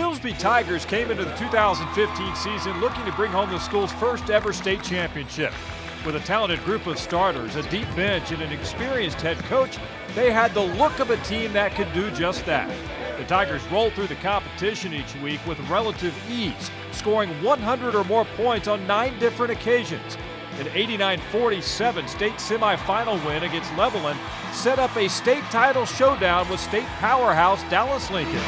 Silsbee Tigers came into the 2015 season looking to bring home the school's first ever state championship. With a talented group of starters, a deep bench, and an experienced head coach, they had the look of a team that could do just that. The Tigers rolled through the competition each week with relative ease, scoring 100 or more points on 9 different occasions. An 89-47 state semifinal win against Levelland set up a state title showdown with state powerhouse Dallas Lincoln.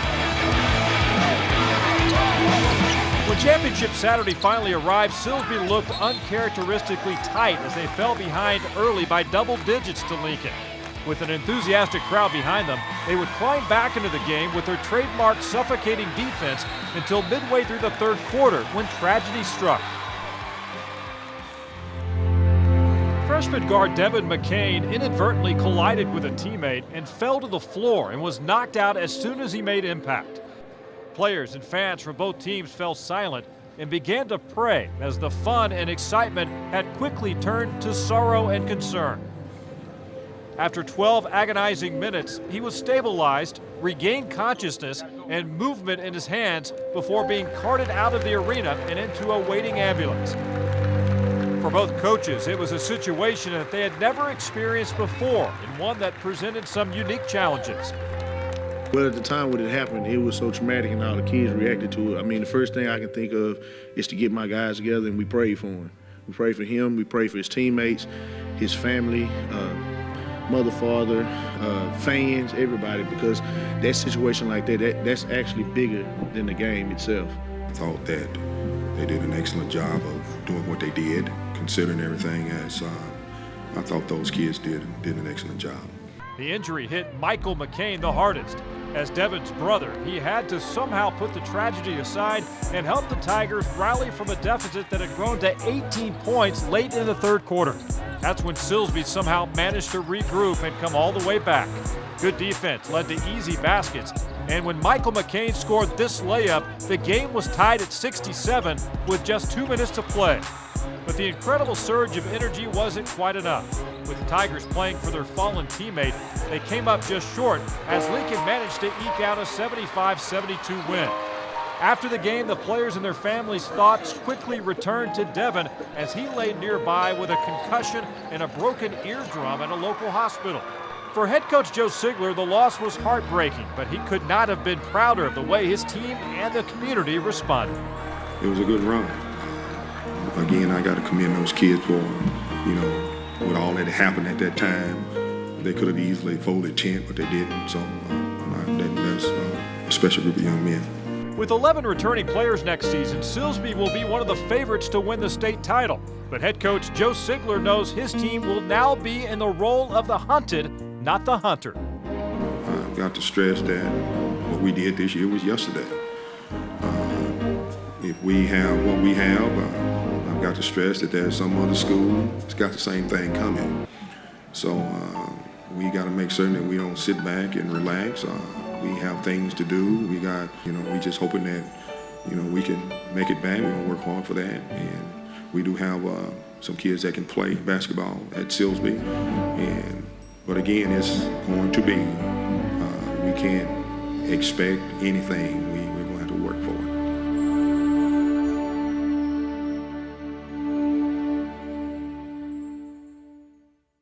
When Championship Saturday finally arrived, Silsbee looked uncharacteristically tight as they fell behind early by double digits to Lincoln. With an enthusiastic crowd behind them, they would climb back into the game with their trademark suffocating defense until midway through the third quarter when tragedy struck. Freshman guard Devon McCain inadvertently collided with a teammate and fell to the floor and was knocked out as soon as he made impact. Players and fans from both teams fell silent and began to pray as the fun and excitement had quickly turned to sorrow and concern. After 12 agonizing minutes, he was stabilized, regained consciousness and movement in his hands before being carted out of the arena and into a waiting ambulance. For both coaches, it was a situation that they had never experienced before and one that presented some unique challenges. Well, at the time when it happened, it was so traumatic and all the kids reacted to it. I mean, the first thing I can think of is to get my guys together and we prayed for him. We prayed for him, we prayed for his teammates, his family, mother, father, fans, everybody, because that situation like that's actually bigger than the game itself. I thought that they did an excellent job of doing what they did, considering everything as I thought those kids did an excellent job. The injury hit Michael McCain the hardest. As Devon's brother, he had to somehow put the tragedy aside and help the Tigers rally from a deficit that had grown to 18 points late in the third quarter. That's when Silsbee somehow managed to regroup and come all the way back. Good defense led to easy baskets, and when Michael McCain scored this layup, the game was tied at 67 with just 2 minutes to play. But the incredible surge of energy wasn't quite enough. With the Tigers playing for their fallen teammate, they came up just short as Lincoln managed to eke out a 75-72 win. After the game, the players and their families' thoughts quickly returned to Devon as he lay nearby with a concussion and a broken eardrum at a local hospital. For head coach Joe Sigler, the loss was heartbreaking, but he could not have been prouder of the way his team and the community responded. It was a good run. Again, I got to commend those kids for, with all that happened at that time, they could have easily folded tent, but they didn't. So that's a special group of young men. With 11 returning players next season, Silsbee will be one of the favorites to win the state title. But head coach Joe Sigler knows his team will now be in the role of the hunted, not the hunter. I've got to stress that what we did this year was yesterday. If we have what we have, I've got to stress that there's some other school that's got the same thing coming. So we got to make certain that we don't sit back and relax. We have things to do. We got, we just hoping that, we can make it back. We're going to work hard for that. And we do have some kids that can play basketball at Silsbee. But again, it's going to be, we can't expect anything.